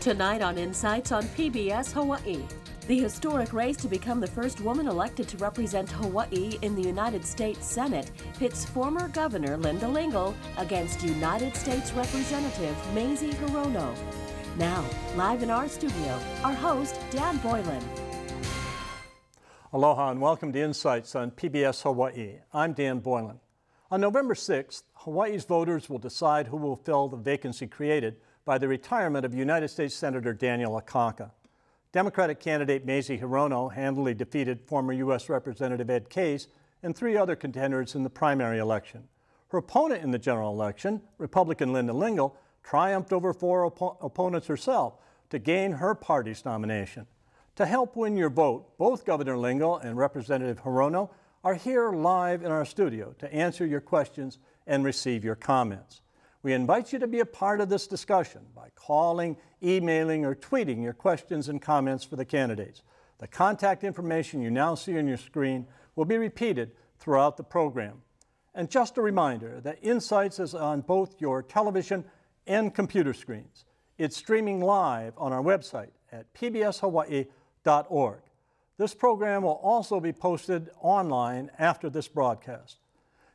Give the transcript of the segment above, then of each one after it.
Tonight on Insights on PBS Hawaii. The historic race to become the first woman elected to represent Hawaii in the United States Senate pits former Governor Linda Lingle against United States Representative Mazie Hirono. Now, live in our studio, our host, Dan Boylan. Aloha and welcome to Insights on PBS Hawaii. I'm Dan Boylan. On November 6th, Hawaii's voters will decide who will fill the vacancy created by the retirement of United States Senator Daniel Akaka. Democratic candidate Mazie Hirono handily defeated former U.S. Representative Ed Case and 3 other contenders in the primary election. Her opponent in the general election, Republican Linda Lingle, triumphed over 4 opponents herself to gain her party's nomination. To help win your vote, both Governor Lingle and Representative Hirono are here live in our studio to answer your questions and receive your comments. We invite you to be a part of this discussion by calling, emailing, or tweeting your questions and comments for the candidates. The contact information you now see on your screen will be repeated throughout the program. And just a reminder that Insights is on both your television and computer screens. It's streaming live on our website at pbshawaii.org. This program will also be posted online after this broadcast.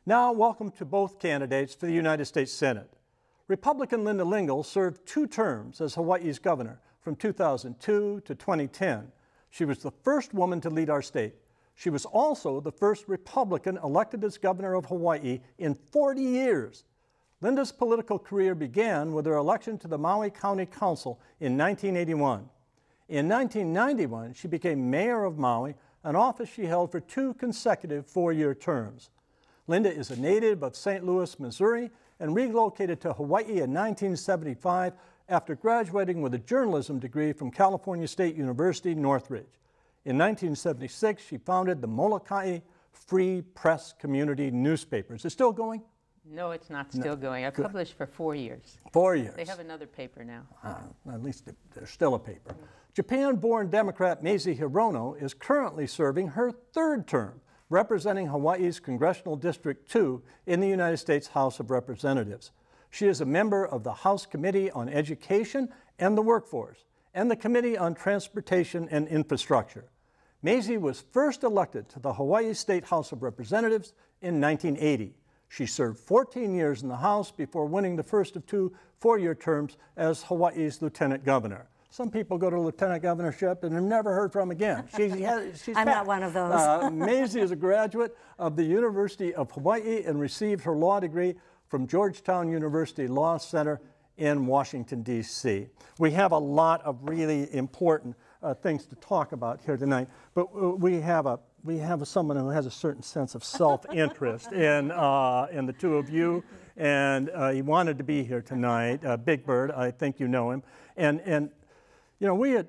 Now, welcome to both candidates for the United States Senate. Republican Linda Lingle served 2 terms as Hawaii's governor from 2002 to 2010. She was the first woman to lead our state. She was also the first Republican elected as governor of Hawaii in 40 years. Linda's political career began with her election to the Maui County Council in 1981. In 1991, she became mayor of Maui, an office she held for 2 consecutive 4-year terms. Linda is a native of St. Louis, Missouri, and relocated to Hawaii in 1975 after graduating with a journalism degree from California State University, Northridge. In 1976, she founded the Molokai Free Press Community newspaper. Is it still going? No, it's not still going. I've published for 4 years. 4 years. They have another paper now. At least there's still a paper. Japan-born Democrat Mazie Hirono is currently serving her 3rd term, representing Hawaii's Congressional District 2 in the United States House of Representatives. She is a member of the House Committee on Education and the Workforce, and the Committee on Transportation and Infrastructure. Mazie was first elected to the Hawaii State House of Representatives in 1980. She served 14 years in the House before winning the first of 2 4-year terms as Hawaii's Lieutenant Governor. Some people go to lieutenant governorship and are never heard from again. She's I'm not one of those. Mazie is a graduate of the University of Hawaii and received her law degree from Georgetown University Law Center in Washington, D.C. We have a lot of really important things to talk about here tonight, but we have someone who has a certain sense of self-interest in the 2 of you, and he wanted to be here tonight. Big Bird, I think you know him, and you know,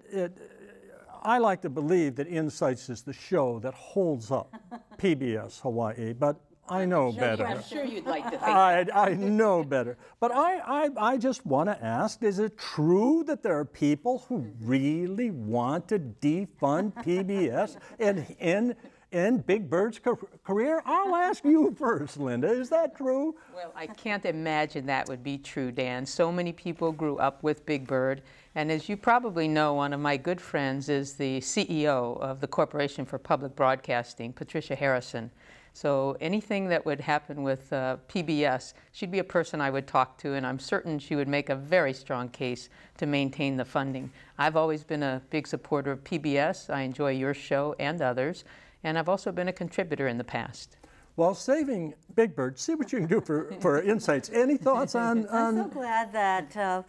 I like to believe that Insights is the show that holds up PBS Hawaii, but I know better. I'm sure you'd like to think I know better. But I just want to ask, is it true that there are people who really want to defund PBS and end Big Bird's career? I'll ask you first, Linda. Is that true? Well, I can't imagine that would be true, Dan. So many people grew up with Big Bird. And as you probably know, one of my good friends is the CEO of the Corporation for Public Broadcasting, Patricia Harrison. So anything that would happen with PBS, she'd be a person I would talk to, and I'm certain she would make a very strong case to maintain the funding. I've always been a big supporter of PBS. I enjoy your show and others. And I've also been a contributor in the past. Well, saving Big Bird, see what you can do for Insights. Any thoughts on... I'm so glad that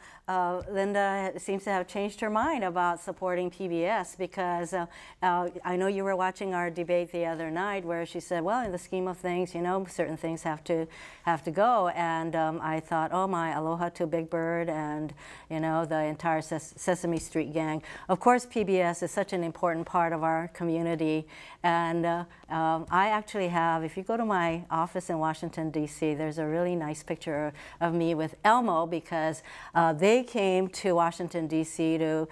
Linda seems to have changed her mind about supporting PBS, because I know you were watching our debate the other night where she said, well, in the scheme of things, you know, certain things have to go. And I thought, oh my, aloha to Big Bird and, you know, the entire Sesame Street gang. Of course, PBS is such an important part of our community. And I actually have, if you go to my office in Washington, D.C., there's a really nice picture of me with Elmo, because they came to Washington, D.C. to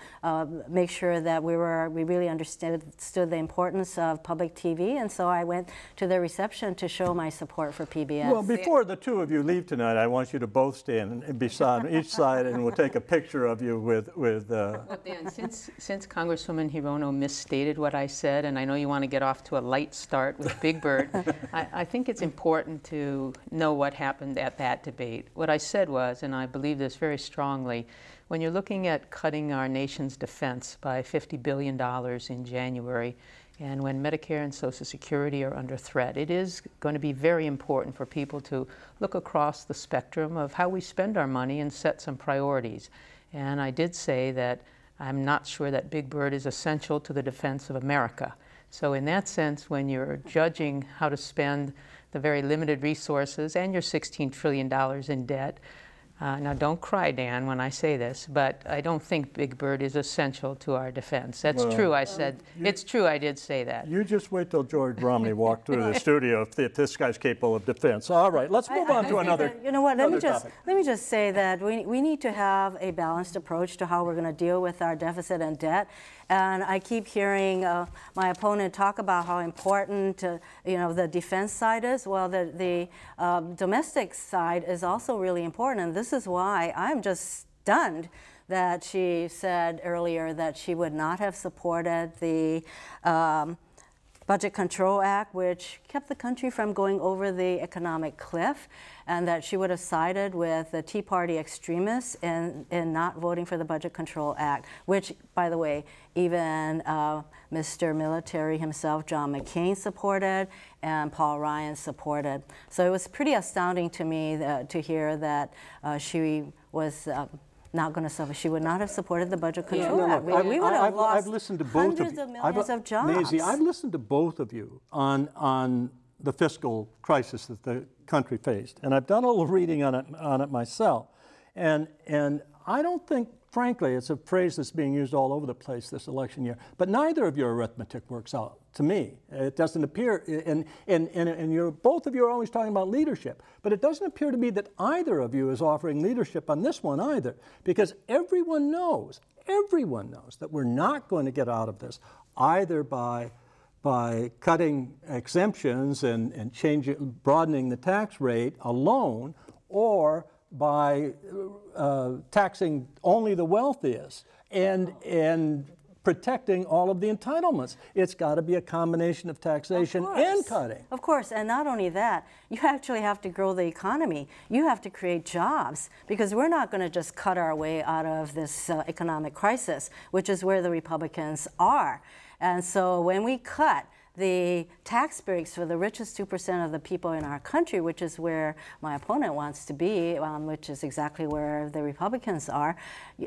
make sure that we really understood the importance of public TV, and so I went to the reception to show my support for PBS. Well, before the two of you leave tonight, I want you to both stand and be on each side, and we'll take a picture of you with Well, Dan, since Congresswoman Hirono misstated what I said, and I know you want to get off to a light start with Big Bird, I think it's important to know what happened at that debate. What I said was, and I believe this very strongly, when you're looking at cutting our nation's defense by $50 billion in January, and when Medicare and Social Security are under threat, it is going to be very important for people to look across the spectrum of how we spend our money and set some priorities. And I did say that I'm not sure that Big Bird is essential to the defense of America. So in that sense, when you're judging how to spend the very limited resources and your $16 trillion in debt, now don't cry, Dan, when I say this, but I don't think Big Bird is essential to our defense. That's true, I said. It's true, I did say that. You just wait till George Romney walked through the studio if this guy's capable of defense. All right, let's move on to another. You know what? Let me just say that we need to have a balanced approach to how we're going to deal with our deficit and debt. And I keep hearing my opponent talk about how important the defense side is. Well, the domestic side is also really important, and this is why I'm just stunned that she said earlier that she would not have supported the Budget Control Act, which kept the country from going over the economic cliff, and that she would have sided with the Tea Party extremists in not voting for the Budget Control Act, which, by the way, even Mr. Military himself, John McCain, supported, and Paul Ryan supported. So it was pretty astounding to me to hear that she was not going to support. She would not have supported the Budget Control Act. We would have lost I've listened to both hundreds of millions of jobs. Mazie, I've listened to both of you on the fiscal crisis that the country faced, and I've done a little reading on it myself. And I don't think, frankly, it's a phrase that's being used all over the place this election year, but neither of your arithmetic works out to me. It doesn't appear, and both of you are always talking about leadership, but it doesn't appear to me that either of you is offering leadership on this one either, because everyone knows that we're not going to get out of this either by cutting exemptions and broadening the tax rate alone, or by taxing only the wealthiest and protecting all of the entitlements. It's got to be a combination of taxation and cutting. Of course, and not only that, you actually have to grow the economy. You have to create jobs, because we're not going to just cut our way out of this economic crisis, which is where the Republicans are. And so when we cut the tax breaks for the richest 2% of the people in our country, which is where my opponent wants to be, which is exactly where the Republicans are.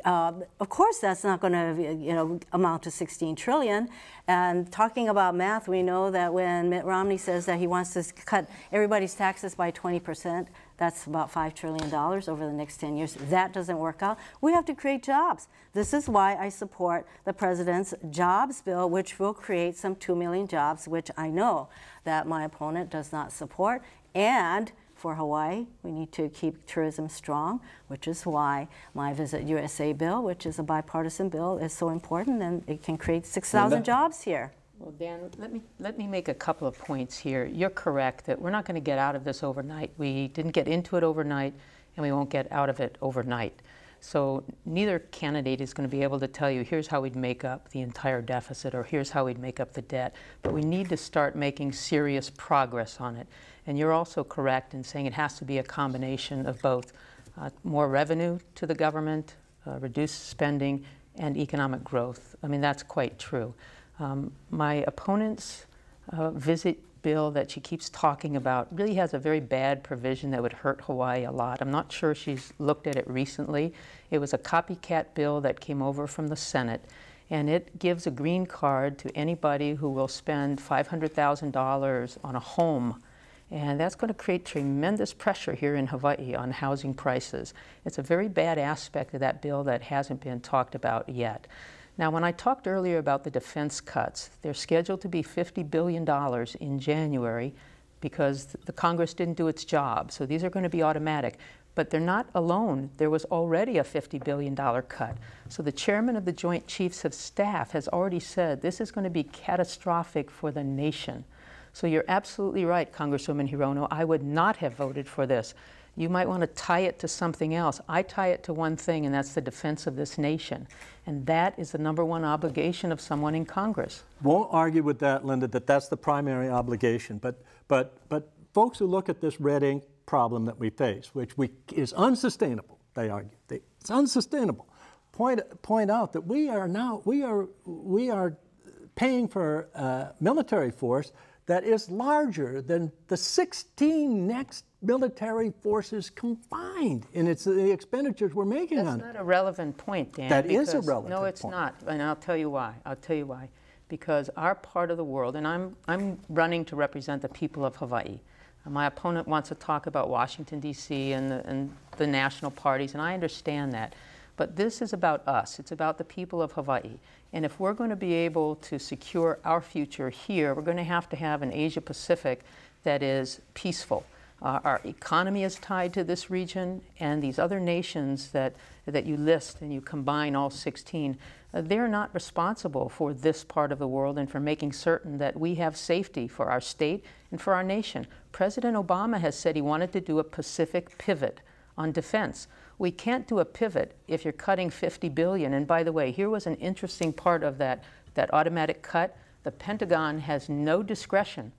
Of course, that's not going to amount to $16 trillion. And talking about math, we know that when Mitt Romney says that he wants to cut everybody's taxes by 20%, that's about $5 trillion over the next 10 years. That doesn't work out. We have to create jobs. This is why I support the president's jobs bill, which will create some 2 million jobs, which I know that my opponent does not support. And for Hawaii, we need to keep tourism strong, which is why my Visit USA bill, which is a bipartisan bill, is so important, and it can create 6,000 jobs here. Well, Dan, let me make a couple of points here. You're correct that we're not going to get out of this overnight. We didn't get into it overnight, and we won't get out of it overnight. So neither candidate is going to be able to tell you, here's how we'd make up the entire deficit, or here's how we'd make up the debt. But we need to start making serious progress on it. And you're also correct in saying it has to be a combination of both more revenue to the government, reduced spending, and economic growth. I mean, that's quite true. My opponent's visit bill that she keeps talking about really has a very bad provision that would hurt Hawaii a lot. I'm not sure she's looked at it recently. It was a copycat bill that came over from the Senate, and it gives a green card to anybody who will spend $500,000 on a home. And that's going to create tremendous pressure here in Hawaii on housing prices. It's a very bad aspect of that bill that hasn't been talked about yet. Now, when I talked earlier about the defense cuts, they're scheduled to be $50 billion in January. because the Congress didn't do its job. So these are going to be automatic. But they're not alone. There was already a $50 billion cut. So the chairman of the Joint Chiefs of Staff has already said this is going to be catastrophic for the nation. So you're absolutely right, Congresswoman Hirono. I would not have voted for this. You might want to tie it to something else. I tie it to one thing, and that's the defense of this nation. And that is the #1 obligation of someone in Congress. Won't argue with that, Linda, that that's the primary obligation. But folks who look at this red ink problem that we face, which is unsustainable, they argue. It's unsustainable. Point out that we are paying for a military force that is larger than the 16 next military forces combined in the expenditures we're making on it. That's not a relevant point, Dan. That is a relevant point. No, it's not, and I'll tell you why. I'll tell you why. Because our part of the world, and I'm running to represent the people of Hawaii. My opponent wants to talk about Washington, D.C. and the national parties, and I understand that. But this is about us. It's about the people of Hawaii. And if we're going to be able to secure our future here, we're going to have an Asia Pacific that is peaceful. Our economy is tied to this region, and these other nations that you list and you combine all 16, they're not responsible for this part of the world and for making certain that we have safety for our state and for our nation. President Obama has said he wanted to do a Pacific pivot on defense. We can't do a pivot if you're cutting $50 billion. And by the way, here was an interesting part of that automatic cut. The Pentagon has no discretion.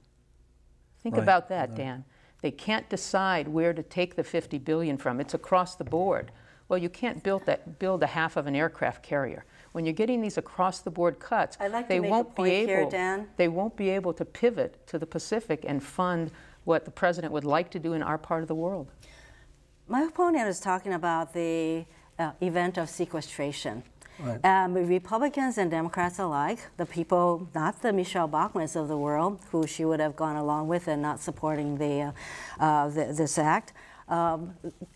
Think about that, Dan. They can't decide where to take the $50 billion from. It's across the board. Well, you can't build a half of an aircraft carrier. When you're getting these across-the-board cuts, they won't be able to pivot to the Pacific and fund what the president would like to do in our part of the world. My opponent is talking about the event of sequestration. Right. Republicans and Democrats alike, the people, not the Michelle Bachmanns of the world, who she would have gone along with and not supporting this act,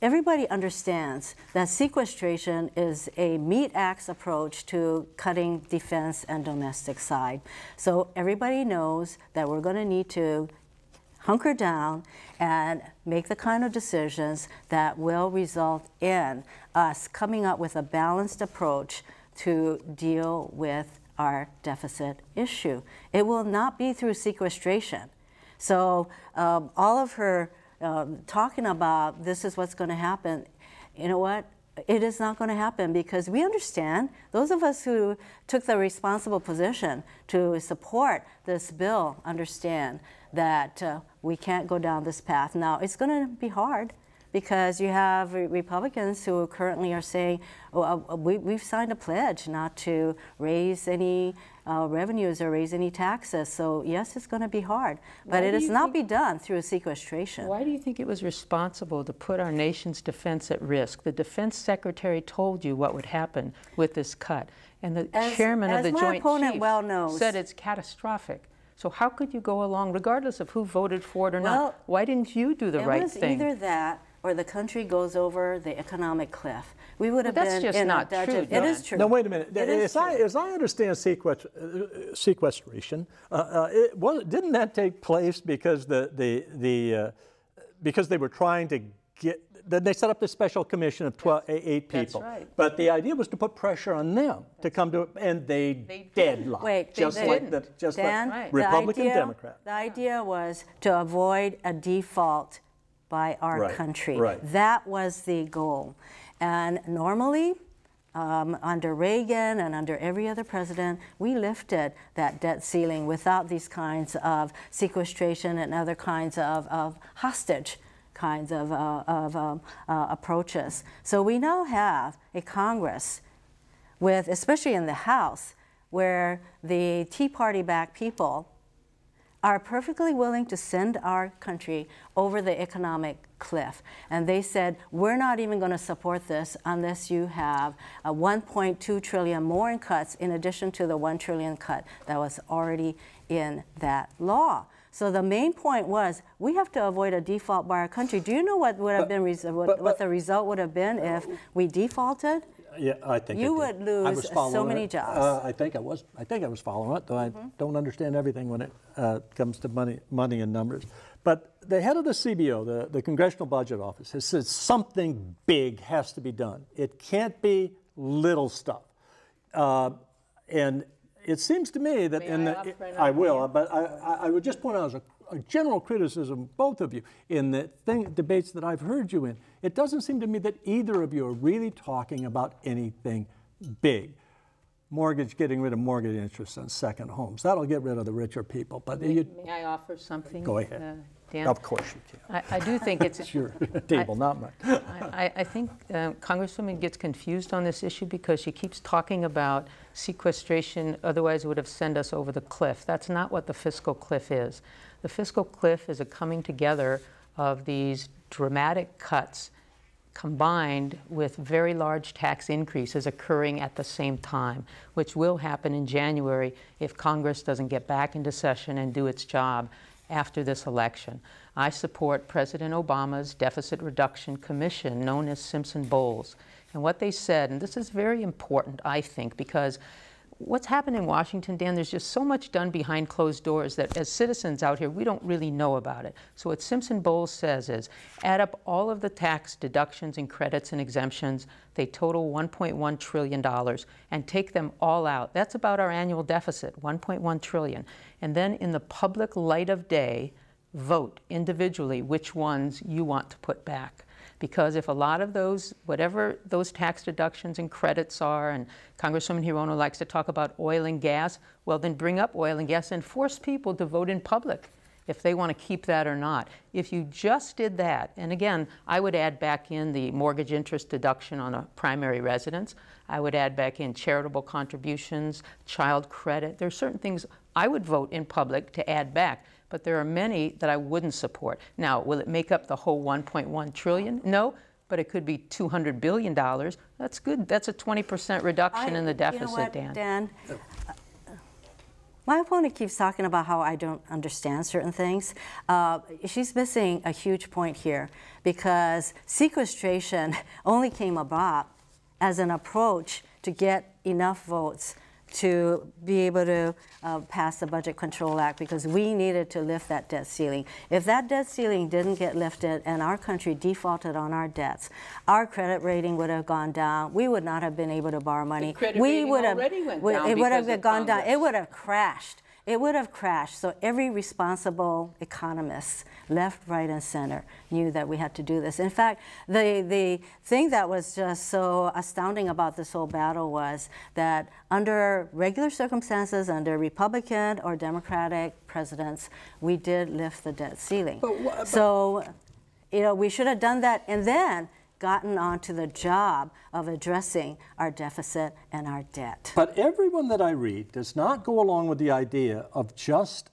everybody understands that sequestration is a meat axe approach to cutting defense and domestic side. So everybody knows that we're going to need to hunker down and make the kind of decisions that will result in us coming up with a balanced approach to deal with our deficit issue. It will not be through sequestration. So all of her talking about this is what's going to happen, you know what? It is not going to happen, because we understand, those of us who took the responsible position to support this bill understand that we can't go down this path. Now, it's going to be hard, because you have Republicans who currently are saying, we've signed a pledge not to raise any revenues or raise any taxes. So yes, it's going to be hard, but it is not be done through sequestration. Why do you think it was responsible to put our nation's defense at risk? The defense secretary told you what would happen with this cut, and the chairman of the Joint Chiefs said it's catastrophic. So how could you go along, regardless of who voted for it or not? Why didn't you do the right thing? It was either that or the country goes over the economic cliff. We would have been that's just not true. It is true. No, wait a minute. As I understand sequestration, didn't that take place because because they were trying to get? They set up this special commission of 8 people. That's right. But the idea was to put pressure on them to come to it, and they deadlocked. Wait, just like Republican, Democrat. The idea was to avoid a default by our country. Right. That was the goal. And normally, under Reagan and under every other president, we lifted that debt ceiling without these kinds of sequestration and other kinds of hostage kinds of approaches. So we now have a Congress with, especially in the House, where the Tea Party-backed people are perfectly willing to send our country over the economic cliff. And they said, we're not even going to support this unless you have a 1.2 trillion more in cuts in addition to the 1 trillion cut that was already in that law. So the main point was, we have to avoid a default by our country. Do you know what would have been what the result would have been if we defaulted? Yeah, I think you would lose so many jobs. I think I was following it, though I don't understand everything when it comes to money and numbers. But the head of the CBO, the Congressional Budget Office, has said something big has to be done. It can't be little stuff. And it seems to me that I will, but I would just point out as a general criticism, both of you, in the debates that I've heard you in, it doesn't seem to me that either of you are really talking about anything big. Getting rid of mortgage interest on second homes. That'll get rid of the richer people. But may I offer something? Go ahead. Dan? Of course you can. I do think it's your table, not mine. I think Congresswoman gets confused on this issue because she keeps talking about sequestration, otherwise it would have sent us over the cliff. That's not what the fiscal cliff is. The fiscal cliff is a coming together of these dramatic cuts combined with very large tax increases occurring at the same time, which will happen in January if Congress doesn't get back into session and do its job after this election. I support President Obama's Deficit Reduction Commission, known as Simpson-Bowles. And what they said, and this is very important, I think, because what's happened in Washington, Dan, there's just so much done behind closed doors that as citizens out here, we don't really know about it. So what Simpson-Bowles says is, add up all of the tax deductions and credits and exemptions, they total $1.1 trillion, and take them all out. That's about our annual deficit, $1.1 trillion. And then in the public light of day, vote individually which ones you want to put back. Because if a lot of those, whatever those tax deductions and credits are, and Congresswoman Hirono likes to talk about oil and gas, well then bring up oil and gas and force people to vote in public if they want to keep that or not. If you just did that, and again, I would add back in the mortgage interest deduction on a primary residence, I would add back in charitable contributions, child credit. There are certain things I would vote in public to add back, but there are many that I wouldn't support. Now, will it make up the whole $1.1 trillion? No, but it could be $200 billion. That's good. That's a 20% reduction in the deficit, you know what, Dan. Dan? My opponent keeps talking about how I don't understand certain things. She's missing a huge point here, because sequestration only came about as an approach to get enough votes to be able to pass the Budget Control Act, because we needed to lift that debt ceiling. If that debt ceiling didn't get lifted and our country defaulted on our debts, our credit rating would have gone down. We would not have been able to borrow money. The credit rating already went down. It would have gone down. Congress. It would have crashed. It would have crashed. So every responsible economist, left, right, and center, knew that we had to do this. In fact, the thing that was just so astounding about this whole battle was that under regular circumstances, under Republican or Democratic presidents, we did lift the debt ceiling. So, you know, we should have done that and then gotten on to the job of addressing our deficit and our debt. But everyone that I read does not go along with the idea of just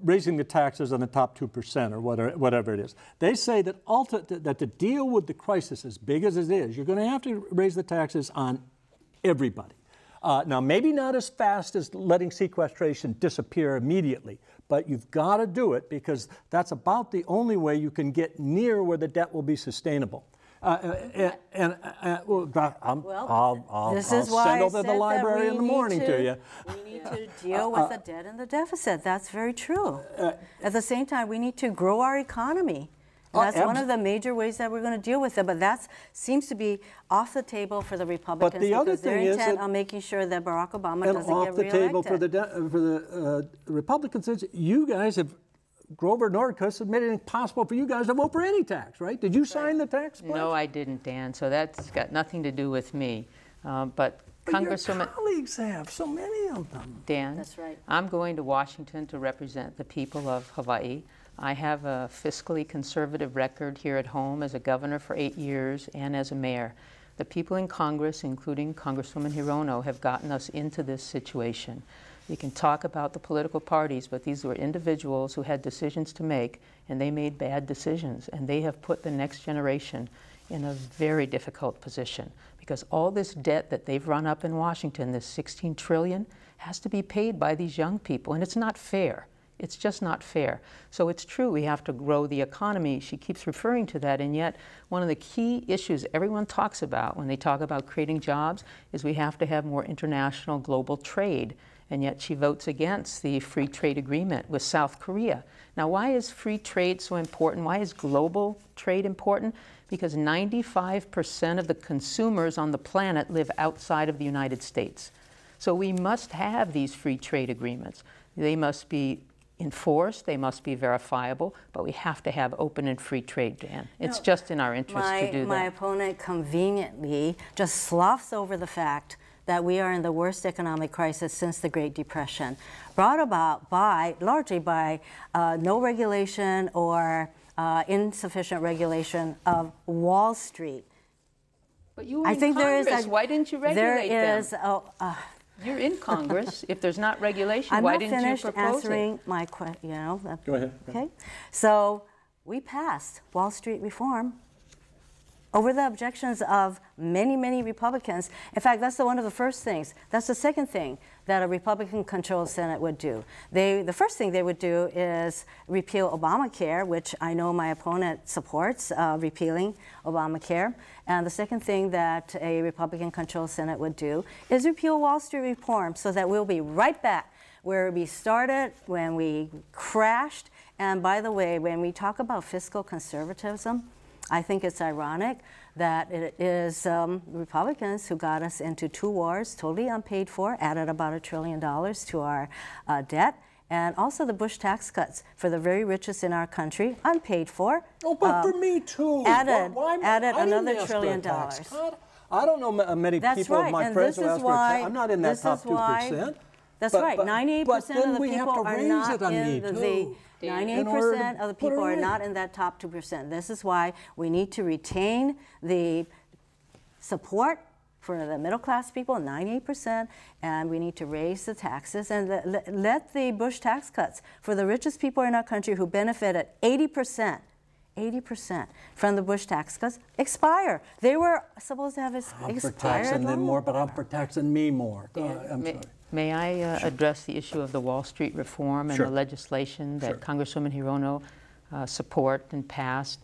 raising the taxes on the top 2% or whatever it is. They say that that to deal with the crisis as big as it is, you're going to have to raise the taxes on everybody. Now, maybe not as fast as letting sequestration disappear immediately, but you've got to do it, because that's about the only way you can get near where the debt will be sustainable. I'll send over the library in the morning to you. We need to deal with the debt and the deficit. That's very true. At the same time, we need to grow our economy. That's one of the major ways that we're going to deal with it, but that seems to be off the table for the Republicans, but the other thing they're intent on making sure that Barack Obama doesn't get reelected. And off the table for the Republicans is you guys have, Grover Norquist have made it impossible for you guys to vote for any tax, right? Did you sign the tax pledge? No, I didn't, Dan, so that's got nothing to do with me. But Congresswoman, your colleagues have, so many of them. Dan, that's right. I'm going to Washington to represent the people of Hawaii. I have a fiscally conservative record here at home as a governor for 8 years and as a mayor. The people in Congress, including Congresswoman Hirono, have gotten us into this situation. We can talk about the political parties, but these were individuals who had decisions to make, and they made bad decisions, and they have put the next generation in a very difficult position, because all this debt that they've run up in Washington, this $16 trillion, has to be paid by these young people, and it's not fair. It's just not fair. So it's true we have to grow the economy. She keeps referring to that, and yet one of the key issues everyone talks about when they talk about creating jobs is we have to have more international global trade. and yet she votes against the free trade agreement with South Korea. Now, why is free trade so important? Why is global trade important? Because 95% of the consumers on the planet live outside of the United States. So we must have these free trade agreements. They must be enforced, they must be verifiable, but we have to have open and free trade, Dan. It's just in our interest to do that. My opponent conveniently just sloughs over the fact that we are in the worst economic crisis since the Great Depression, brought about largely by no regulation or insufficient regulation of Wall Street. But you were in Congress. Why didn't you regulate them? You're in Congress. If there's not regulation, why didn't you propose it? I'm not finished answering my question. Go ahead. Okay. So we passed Wall Street reform over the objections of many, many Republicans. In fact, that's one of the first things. That's the second thing that a Republican-controlled Senate would do. The first thing they would do is repeal Obamacare, which I know my opponent supports, repealing Obamacare. And the second thing that a Republican-controlled Senate would do is repeal Wall Street reform so that we'll be right back where we started, when we crashed. And by the way, when we talk about fiscal conservatism, I think it's ironic that it is Republicans who got us into 2 wars, totally unpaid for, added about $1 trillion to our debt, and also the Bush tax cuts for the very richest in our country, unpaid for. Oh, but for me too. Added another $1 trillion. I don't know many people of my friends who ask for a tax. I'm not in that top 2%. That's right. 98% of the people are not in the 98% of the people are not in that top 2%. This is why we need to retain the support for the middle class people, 98%, and we need to raise the taxes and let the Bush tax cuts for the richest people in our country who benefited 80% from the Bush tax cuts expire. They were supposed to have expired. I'm for taxing them more, but I'm for taxing me more. I'm sorry. May I address the issue of the Wall Street reform and the legislation that Congresswoman Hirono supported and passed?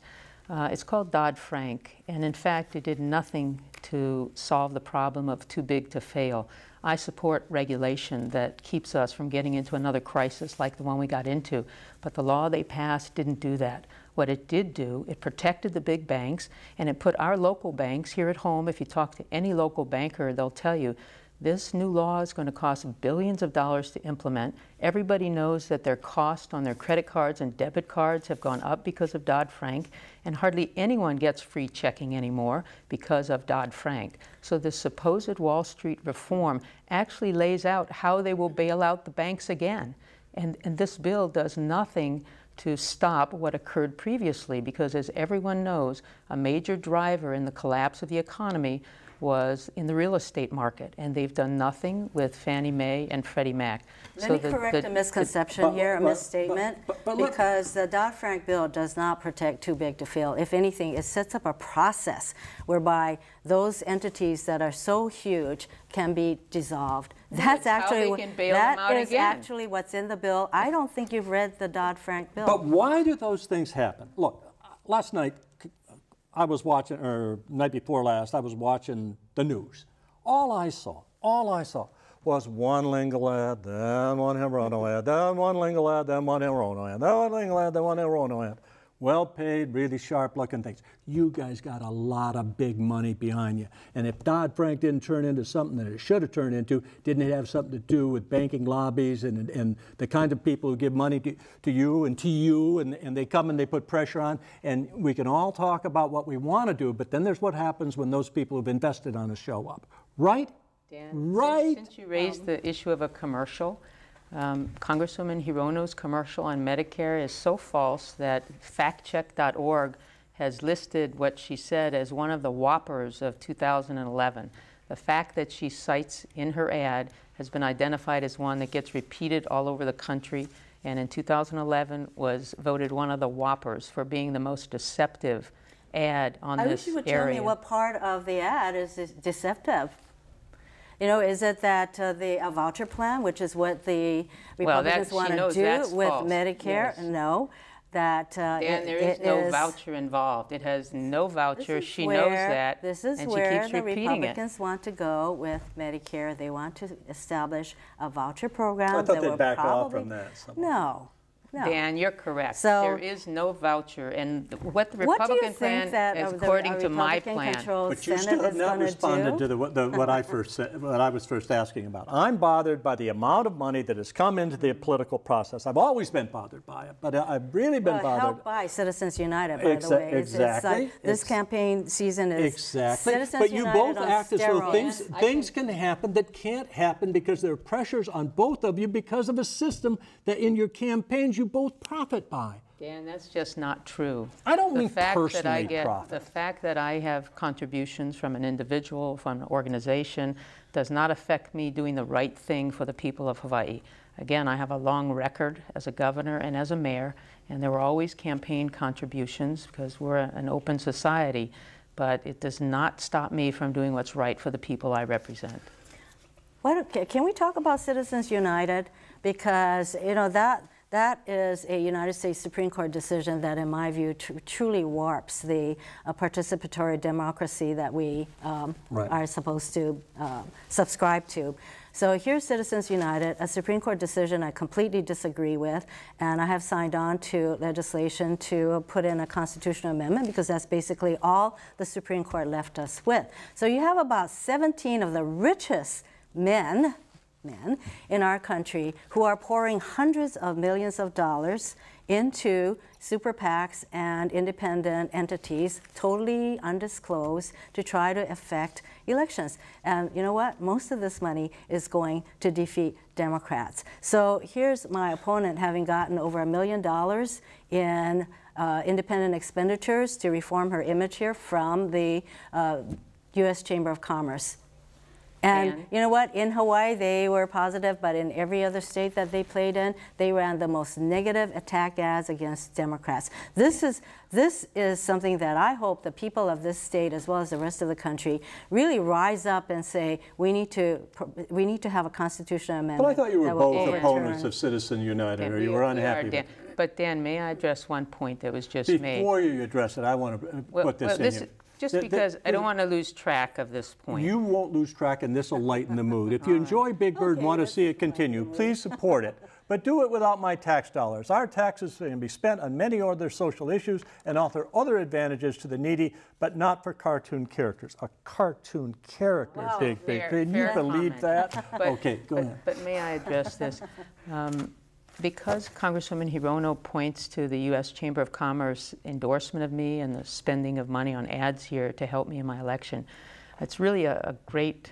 It's called Dodd-Frank, and in fact, it did nothing to solve the problem of too big to fail. I support regulation that keeps us from getting into another crisis like the one we got into, but the law they passed didn't do that. What it did do, it protected the big banks, and it put our local banks here at home. If you talk to any local banker, they'll tell you, this new law is going to cost billions of dollars to implement. Everybody knows that their cost on their credit cards and debit cards have gone up because of Dodd-Frank, and hardly anyone gets free checking anymore because of Dodd-Frank. So this supposed Wall Street reform actually lays out how they will bail out the banks again. And this bill does nothing to stop what occurred previously, because as everyone knows, a major driver in the collapse of the economy was in the real estate market, and they've done nothing with Fannie Mae and Freddie Mac. Let me correct a misconception here, a misstatement, because the Dodd-Frank bill does not protect too big to fail. If anything, it sets up a process whereby those entities that are so huge can be dissolved. That's actually actually what's in the bill. I don't think you've read the Dodd-Frank bill. But why do those things happen? Look, last night, I was watching, or night before last, I was watching the news. All I saw was one Lingle ad, then one Hirono ad, then one Lingle ad, then one Hirono ad, then one Lingle ad, then one Hirono ad. Well-paid, really sharp-looking things. You guys got a lot of big money behind you. And if Dodd-Frank didn't turn into something that it should have turned into, didn't it have something to do with banking lobbies and the kind of people who give money to you, and they come and they put pressure on, and we can all talk about what we want to do, but then there's what happens when those people who've invested on us show up. Right? Dan, right? Since you raised the issue of a commercial, Congresswoman Hirono's commercial on Medicare is so false that factcheck.org has listed what she said as one of the whoppers of 2011. The fact that she cites in her ad has been identified as one that gets repeated all over the country, and in 2011 was voted one of the whoppers for being the most deceptive ad on this area. I wish you would tell me what part of the ad is deceptive. You know, is it that the voucher plan, which is what the Republicans want to do with Medicare? Yes. No. that Dan, there is no voucher involved. It has no voucher. She knows that, this is and she where keeps the repeating Republicans want to go with Medicare. They want to establish a voucher program. I thought they'd back off from that. No. No. Dan, you're correct. So, there is no voucher, and what the Republican plan is, according to my plan. But you still have not responded to what I was first asking about. I'm bothered by the amount of money that has come into the political process. I've always been bothered by it, but I've really been bothered. Helped by Citizens United, by the way. Exactly. It's like this campaign season is Citizens but you United both on act as though steroids. things can happen that can't happen because there are pressures on both of you because of a system that in your campaigns you both profit by. Dan, that's just not true. I don't mean personally profit. The fact that I have contributions from an individual, from an organization, does not affect me doing the right thing for the people of Hawaii. Again, I have a long record as a governor and as a mayor, and there were always campaign contributions because we're an open society, but it does not stop me from doing what's right for the people I represent. Can we talk about Citizens United? Because, you know, that is a United States Supreme Court decision that, in my view, truly warps the participatory democracy that we are supposed to subscribe to. So here's Citizens United, a Supreme Court decision I completely disagree with, and I have signed on to legislation to put in a constitutional amendment because that's basically all the Supreme Court left us with. So you have about 17 of the richest men in our country who are pouring hundreds of millions of dollars into super PACs and independent entities, totally undisclosed, to try to affect elections. And you know what? Most of this money is going to defeat Democrats. So here's my opponent having gotten over $1 million in independent expenditures to reform her image here from the U.S. Chamber of Commerce. And you know what? In Hawaii, they were positive, but in every other state that they played in, they ran the most negative attack ads against Democrats. This is something that I hope the people of this state, as well as the rest of the country, really rise up and say, we need to have a constitutional amendment. Well, I thought you were both opponents of Citizens United, or you were unhappy with it. But Dan, may I address one point that was just made? Before you address it, I want to put this in here. Just because I don't want to lose track of this point. You won't lose track, and this will lighten the mood. If you enjoy Big Bird and want to see it continue, please support it. But do it without my tax dollars. Our taxes can be spent on many other social issues and offer other advantages to the needy, but not for cartoon characters. A cartoon character, Wow, Big Bird. Can you believe that? Okay, go ahead. But may I address this? Because Congresswoman Hirono points to the U.S. Chamber of Commerce endorsement of me and the spending of money on ads here to help me in my election, it's really a great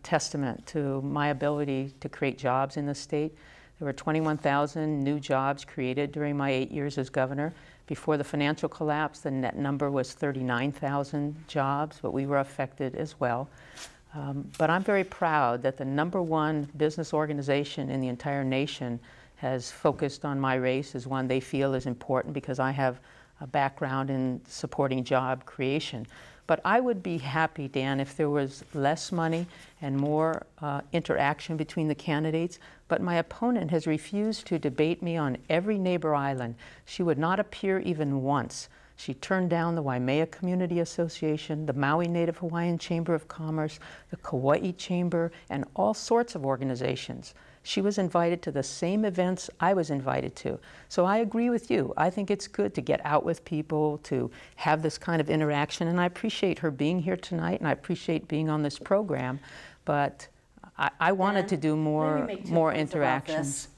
testament to my ability to create jobs in the state. There were 21,000 new jobs created during my 8 years as governor. Before the financial collapse, the net number was 39,000 jobs, but we were affected as well. But I'm very proud that the #1 business organization in the entire nation has focused on my race as one they feel is important because I have a background in supporting job creation. But I would be happy, Dan, if there was less money and more interaction between the candidates. But my opponent has refused to debate me on every neighbor island. She would not appear even once. She turned down the Waimea Community Association, the Maui Native Hawaiian Chamber of Commerce, the Kauai Chamber, and all sorts of organizations. She was invited to the same events I was invited to. So I agree with you. I think it's good to get out with people, to have this kind of interaction, and I appreciate her being here tonight, and I appreciate being on this program, but I wanted to do more interactions.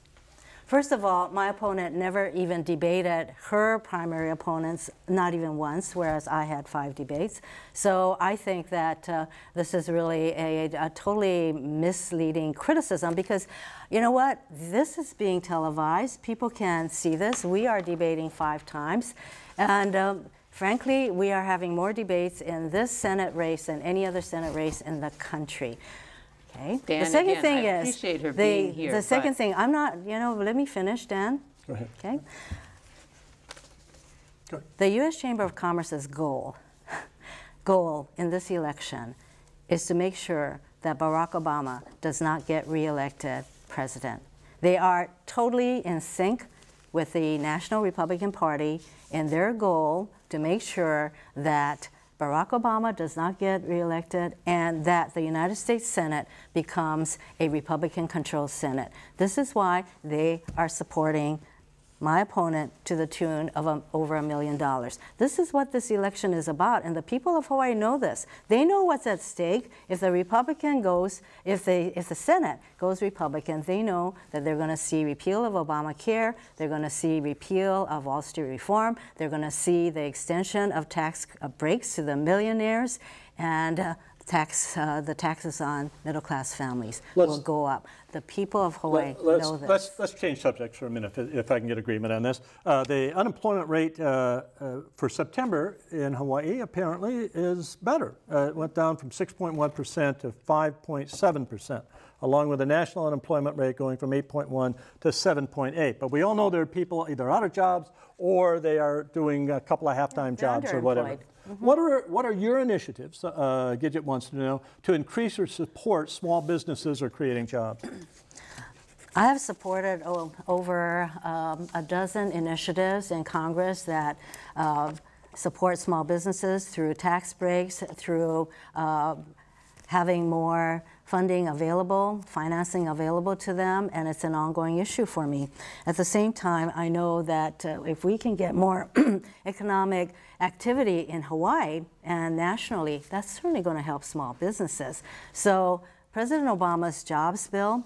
First of all, my opponent never even debated her primary opponents, not even once, whereas I had 5 debates. So I think that this is really a totally misleading criticism because, you know what, this is being televised. People can see this. We are debating 5 times. And frankly, we are having more debates in this Senate race than any other Senate race in the country. Okay. Dan, the second thing I appreciate her being here. The second thing, I'm not, you know, let me finish, Dan. Go ahead. Okay. Go ahead. The U.S. Chamber of Commerce's goal in this election is to make sure that Barack Obama does not get reelected president. They are totally in sync with the National Republican Party in their goal to make sure that Barack Obama does not get reelected and that the United States Senate becomes a Republican-controlled Senate. This is why they are supporting my opponent to the tune of over $1 million. This is what this election is about, and the people of Hawaii know this. They know what's at stake. If the Republican goes, if the Senate goes Republican, they know that they're going to see repeal of Obamacare, they're going to see repeal of Wall Street reform, they're going to see the extension of tax breaks to the millionaires, and the taxes on middle-class families will go up. The people of Hawaii know this. Let's change subjects for a minute, if I can get agreement on this. The unemployment rate for September in Hawaii apparently is better. It went down from 6.1% to 5.7%, along with the national unemployment rate going from 8.1 to 7.8. But we all know there are people either out of jobs or they are doing a couple of half-time jobs or whatever. Mm-hmm. What are your initiatives, Gidget wants to know, to increase or support small businesses or creating jobs? I have supported over a dozen initiatives in Congress that support small businesses through tax breaks, through having more funding available, financing available to them, and it's an ongoing issue for me. At the same time, I know that if we can get more economic activity in Hawaii and nationally, that's certainly going to help small businesses. So President Obama's jobs bill,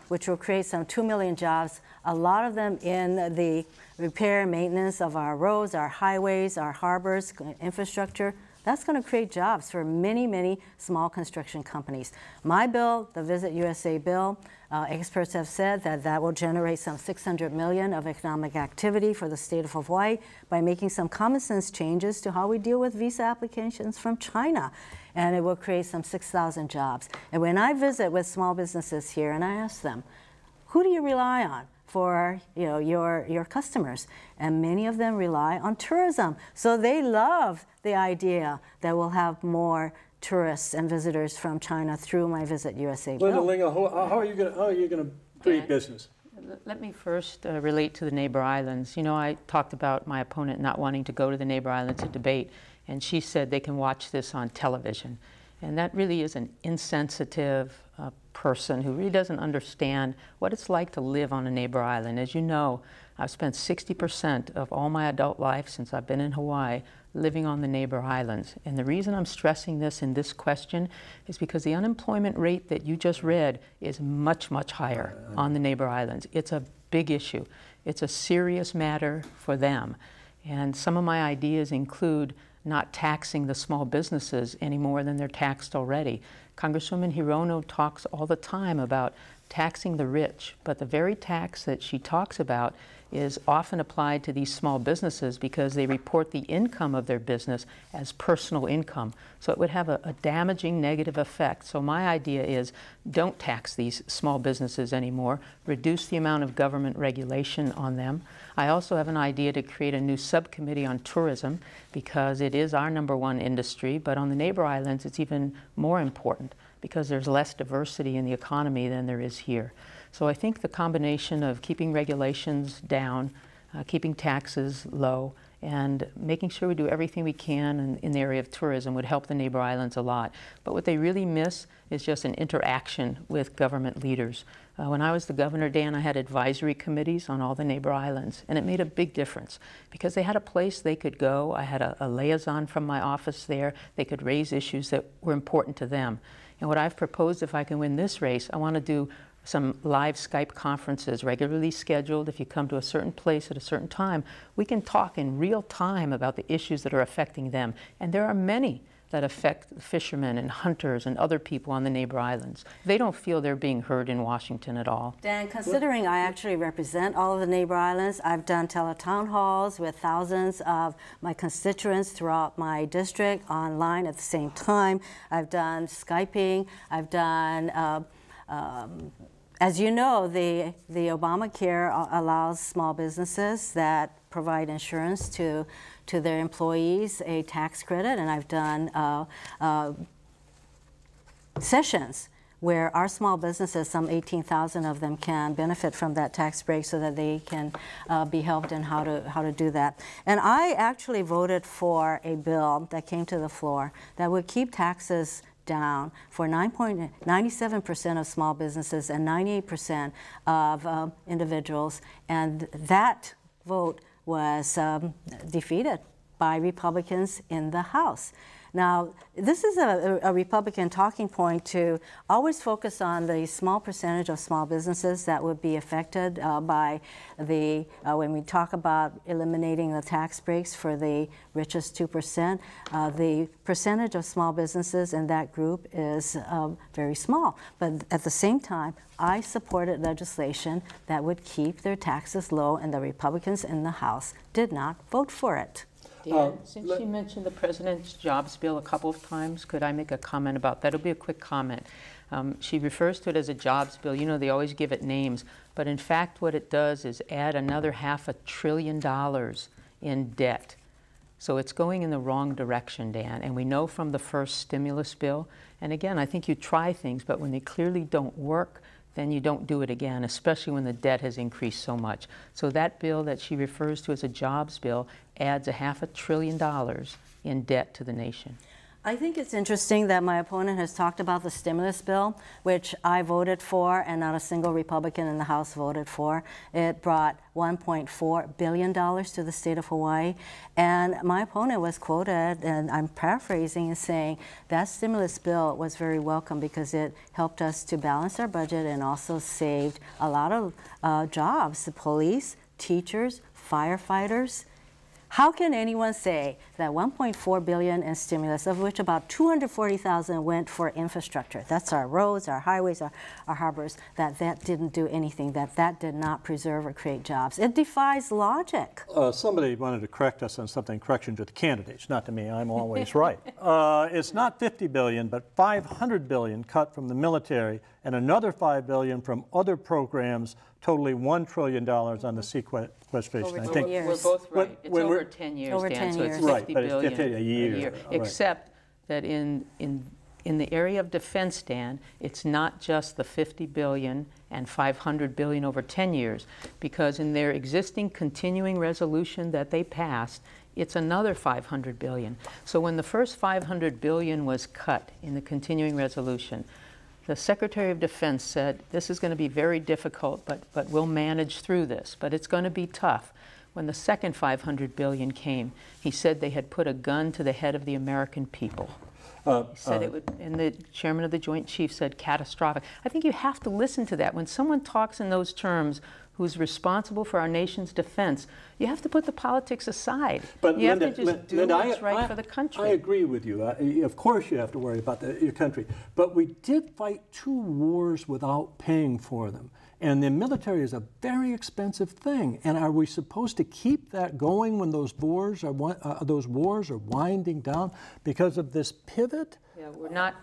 which will create some 2 million jobs, a lot of them in the repair and maintenance of our roads, our highways, our harbors, infrastructure, that's going to create jobs for many, many small construction companies. My bill, the Visit USA bill, experts have said that that will generate some $600 million of economic activity for the state of Hawaii by making some common sense changes to how we deal with visa applications from China. And it will create some 6,000 jobs. And when I visit with small businesses here and I ask them, who do you rely on for your customers? And many of them rely on tourism. So they love the idea that we'll have more tourists and visitors from China through my Visit USA bill. Linda Lingle, how are you going to create business? Let me first relate to the neighbor islands. You know, I talked about my opponent not wanting to go to the neighbor islands to debate, and she said they can watch this on television. And that really is an insensitive person who really doesn't understand what it's like to live on a neighbor island. As you know, I've spent 60% of all my adult life since I've been in Hawaii living on the neighbor islands. And the reason I'm stressing this in this question is because the unemployment rate that you just read is much, much higher on the neighbor islands. It's a big issue. It's a serious matter for them. And some of my ideas include not taxing the small businesses any more than they're taxed already. Congresswoman Hirono talks all the time about taxing the rich, but the very tax that she talks about is often applied to these small businesses because they report the income of their business as personal income. So it would have a damaging negative effect. So my idea is don't tax these small businesses anymore, reduce the amount of government regulation on them. I also have an idea to create a new subcommittee on tourism because it is our #1 industry, but on the neighbor islands it's even more important because there's less diversity in the economy than there is here. So I think the combination of keeping regulations down, keeping taxes low, and making sure we do everything we can in the area of tourism would help the neighbor islands a lot. But what they really miss is just an interaction with government leaders. When I was the governor, Dan, I had advisory committees on all the neighbor islands, and it made a big difference because they had a place they could go. I had a liaison from my office there. They could raise issues that were important to them. And what I've proposed, if I can win this race, I want to do some live Skype conferences regularly scheduled. If you come to a certain place at a certain time, we can talk in real time about the issues that are affecting them. And there are many that affect fishermen and hunters and other people on the neighbor islands. They don't feel they're being heard in Washington at all. Dan, considering I actually represent all of the neighbor islands, I've done teletown halls with thousands of my constituents throughout my district online at the same time. I've done Skyping. I've done as you know, the Obamacare allows small businesses that provide insurance to their employees a tax credit, and I've done sessions where our small businesses, some 18,000 of them, can benefit from that tax break so that they can be helped in how to do that. And I actually voted for a bill that came to the floor that would keep taxes down for 97% of small businesses and 98% of individuals, and that vote was defeated by Republicans in the House. Now, this is a Republican talking point to always focus on the small percentage of small businesses that would be affected by the, when we talk about eliminating the tax breaks for the richest 2%, the percentage of small businesses in that group is very small. But at the same time, I supported legislation that would keep their taxes low, and the Republicans in the House did not vote for it. Dan, since you mentioned the President's jobs bill a couple of times, could I make a comment about that? It'll be a quick comment. She refers to it as a jobs bill. You know, they always give it names. But in fact, what it does is add another $500 billion in debt. So it's going in the wrong direction, Dan. And we know from the first stimulus bill, and again, I think you try things, but when they clearly don't work, then you don't do it again, especially when the debt has increased so much. So that bill that she refers to as a jobs bill adds $500 billion in debt to the nation. I think it's interesting that my opponent has talked about the stimulus bill, which I voted for and not a single Republican in the House voted for. It brought $1.4 billion to the state of Hawaii. And my opponent was quoted, and I'm paraphrasing, and saying that stimulus bill was very welcome because it helped us to balance our budget and also saved a lot of jobs, the police, teachers, firefighters. How can anyone say that $1.4 billion in stimulus, of which about $240,000 went for infrastructure, that's our roads, our highways, our harbors, that didn't do anything, that did not preserve or create jobs? It defies logic. Somebody wanted to correct us on something, correction to the candidates, not to me, I'm always right. It's not $50 billion, but $500 billion cut from the military and another $5 billion from other programs, totaling $1 trillion on the sequestration. Over I think years. We're both right. It's over 10 years, Over Dan, 10 so it's years. $50 Right, but it's billion 50 a year. Right. Except that in the area of defense, Dan, it's not just the $50 billion and $500 billion over 10 years, because in their existing continuing resolution that they passed, it's another $500 billion. So when the first $500 billion was cut in the continuing resolution, the Secretary of Defense said, this is going to be very difficult, but we'll manage through this, but it's going to be tough. When the second $500 billion came, he said they had put a gun to the head of the American people. He said it would, and the chairman of the Joint Chiefs said catastrophic. I think you have to listen to that. When someone talks in those terms, who's responsible for our nation's defense, you have to put the politics aside. But you Linda, have to just do Linda, what's right for the country. I agree with you. Of course you have to worry about your country. But we did fight 2 wars without paying for them. And the military is a very expensive thing. And are we supposed to keep that going when those wars are winding down because of this pivot? Yeah,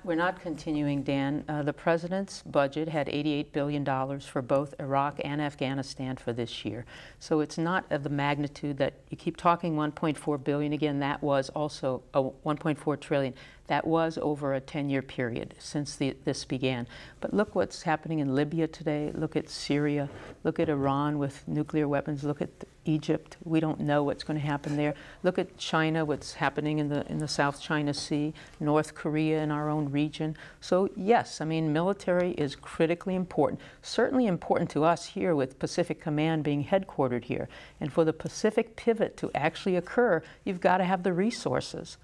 we're not continuing, Dan. The president's budget had $88 billion for both Iraq and Afghanistan for this year. So it's not of the magnitude that you keep talking. $1.4 billion again. That was also $1.4 trillion. That was over a 10-year period since this began. But look what's happening in Libya today. Look at Syria. Look at Iran with nuclear weapons. Look at Egypt. We don't know what's going to happen there. Look at China, what's happening in the South China Sea, North Korea in our own region. So yes, I mean, military is critically important. Certainly important to us here with Pacific Command being headquartered here. And for the Pacific pivot to actually occur, you've got to have the resources.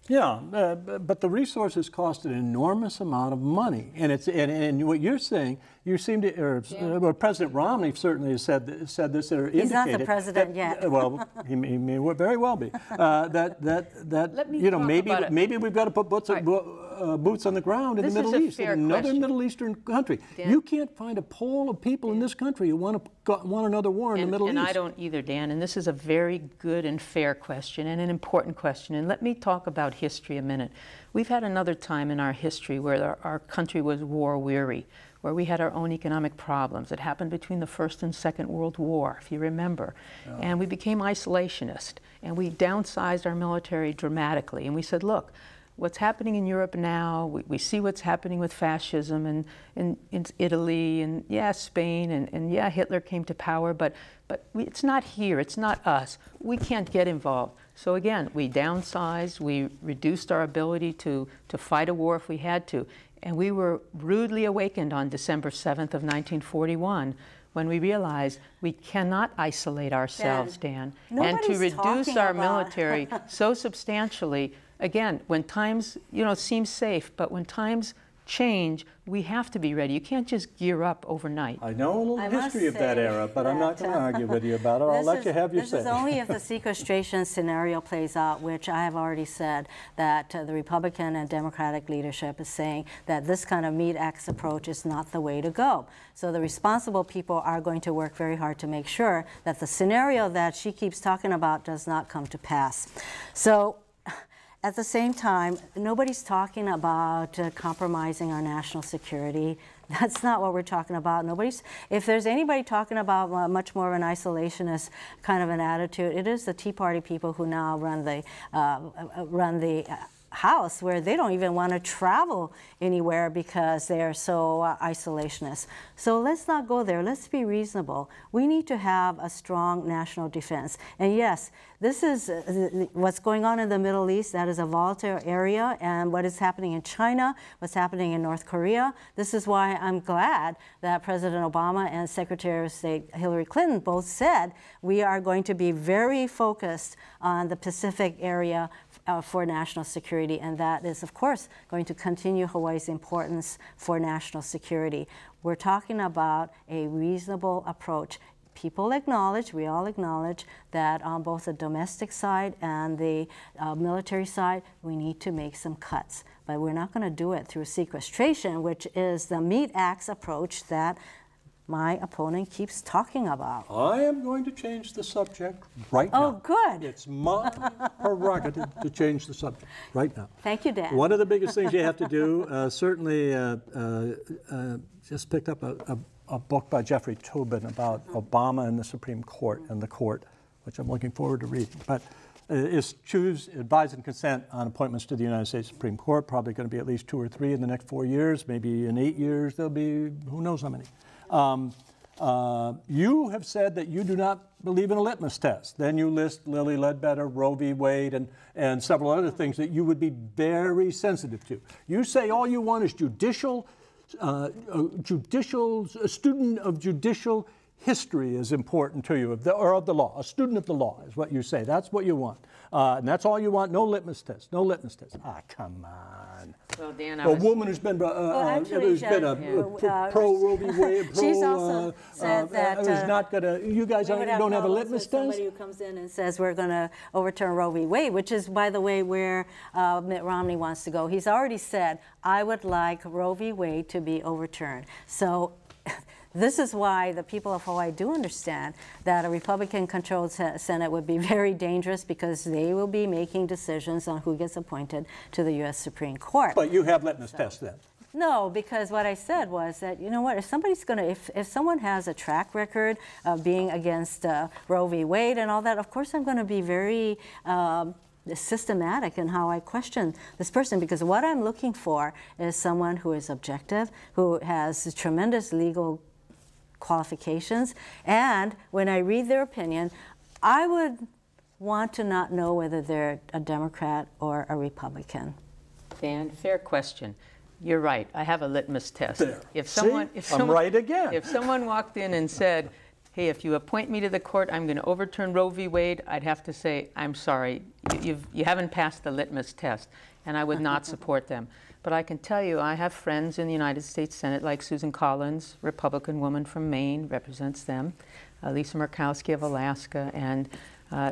Yeah, but the resources cost an enormous amount of money, and and what you're saying, you seem to, well, President Romney certainly has said this or indicated. He's not the president yet. Well, he may very well be. Maybe we've got to put boots on the ground in the Middle East, in another Middle Eastern country. Dan, you can't find a poll of people in this country who want another war in the Middle East. And I don't either, Dan. And this is a very good and fair question and an important question. And let me talk about history a minute. We've had another time in our history where our country was war-weary, where we had our own economic problems. It happened between the First and Second World War, if you remember. Yeah. And we became isolationist, and we downsized our military dramatically. And we said, look, what's happening in Europe now, we see what's happening with fascism in Italy, and yeah, Spain, and yeah, Hitler came to power, but it's not here, it's not us. We can't get involved. So again, we downsized, we reduced our ability to fight a war if we had to, and we were rudely awakened on December 7th of 1941 when we realized we cannot isolate ourselves, Dan, and to reduce our military so substantially. Again, when times, seem safe, but when times change, we have to be ready. You can't just gear up overnight. I know a little history of that era, but I'm not going to argue with you about it. I'll let you have your say. This is only if the sequestration scenario plays out, which I have already said that the Republican and Democratic leadership is saying that this kind of meat axe approach is not the way to go. So the responsible people are going to work very hard to make sure that the scenario that she keeps talking about does not come to pass. So at the same time, nobody's talking about compromising our national security. That's not what we're talking about. If there's anybody talking about much more of an isolationist kind of an attitude, it is the Tea Party people who now run the House, where they don't even want to travel anywhere because they are so isolationist. So let's not go there. Let's be reasonable. We need to have a strong national defense. And yes, this is what's going on in the Middle East. That is a volatile area, and what is happening in China, what's happening in North Korea. This is why I'm glad that President Obama and Secretary of State Hillary Clinton both said we are going to be very focused on the Pacific area for national security, and that is, of course, going to continue Hawaii's importance for national security. We're talking about a reasonable approach. People acknowledge, we all acknowledge, that on both the domestic side and the military side, we need to make some cuts. But we're not going to do it through sequestration, which is the meat axe approach that my opponent keeps talking about. I am going to change the subject right now. Oh, good. It's my prerogative to change the subject right now. Thank you, Dan. One of the biggest things you have to do, certainly just picked up a book by Jeffrey Toobin about Obama and the Supreme Court and the court, which I'm looking forward to reading. But is choose, advise, and consent on appointments to the United States Supreme Court. Probably going to be at least 2 or 3 in the next 4 years. Maybe in 8 years there'll be who knows how many. You have said that you do not believe in a litmus test. Then you list Lilly Ledbetter, Roe v. Wade, and several other things that you would be very sensitive to. You say all you want is a student of judicial history is important to you, of the law. A student of the law is what you say. That's what you want. And that's all you want. No litmus test. No litmus test. Ah, come on. Well, Dan, a woman who's been pro Roe v. Wade, she's also said that is not going to. You guys don't have a litmus test. Somebody who comes in and says we're going to overturn Roe v. Wade, which is, by the way, where Mitt Romney wants to go. He's already said, I would like Roe v. Wade to be overturned. So this is why the people of Hawaii do understand that a Republican-controlled Senate would be very dangerous, because they will be making decisions on who gets appointed to the U.S. Supreme Court. But you have litmus tests then? No, because what I said was that, you know what, if somebody's going to, if someone has a track record of being against Roe v. Wade and all that, of course I'm going to be very systematic in how I question this person, because what I'm looking for is someone who is objective, who has tremendous legal qualifications, and when I read their opinion, I would want to not know whether they're a Democrat or a Republican. Dan, fair question. You're right. I have a litmus test. There. I'm right again. If someone walked in and said, hey, if you appoint me to the court, I'm going to overturn Roe v. Wade, I'd have to say, I'm sorry, you haven't passed the litmus test, and I would not support them. But I can tell you, I have friends in the United States Senate, like Susan Collins, Republican woman from Maine, represents them, Lisa Murkowski of Alaska, and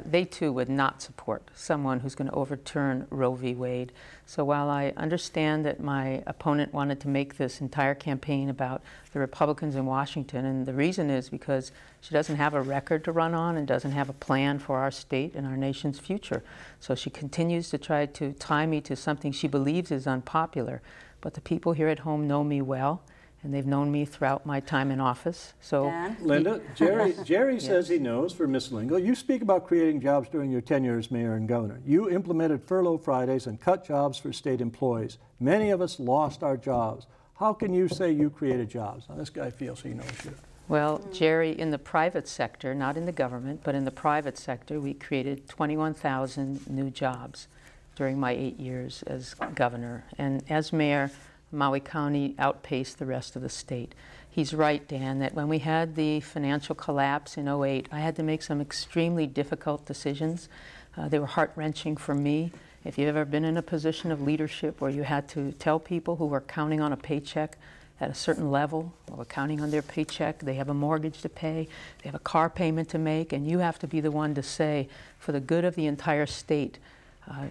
they too would not support someone who's going to overturn Roe v. Wade. So while I understand that my opponent wanted to make this entire campaign about the Republicans in Washington, and the reason is because she doesn't have a record to run on and doesn't have a plan for our state and our nation's future. So she continues to try to tie me to something she believes is unpopular. But the people here at home know me well, and they've known me throughout my time in office. So, Dan? Linda, Jerry says he knows for Ms. Lingle. You speak about creating jobs during your tenure as mayor and governor. You implemented furlough Fridays and cut jobs for state employees. Many of us lost our jobs. How can you say you created jobs? Now, this guy feels he knows you. well, Jerry, in the private sector, not in the government, but in the private sector, we created 21,000 new jobs during my 8 years as governor. And as mayor, Maui County outpaced the rest of the state. He's right, Dan, that when we had the financial collapse in '08, I had to make some extremely difficult decisions. They were heart-wrenching for me. If you've ever been in a position of leadership where you had to tell people who were counting on a paycheck at a certain level, or counting on their paycheck, they have a mortgage to pay, they have a car payment to make, and you have to be the one to say, for the good of the entire state,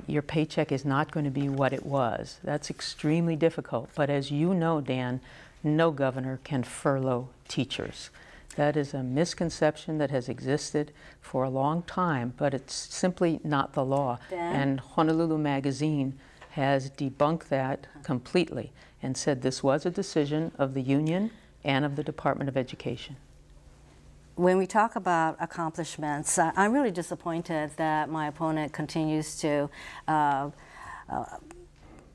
your paycheck is not going to be what it was. That's extremely difficult. But as you know, Dan, no governor can furlough teachers. That is a misconception that has existed for a long time, but it's simply not the law. Dan? And Honolulu Magazine has debunked that completely and said this was a decision of the union and of the Department of Education. When we talk about accomplishments, I'm really disappointed that my opponent continues to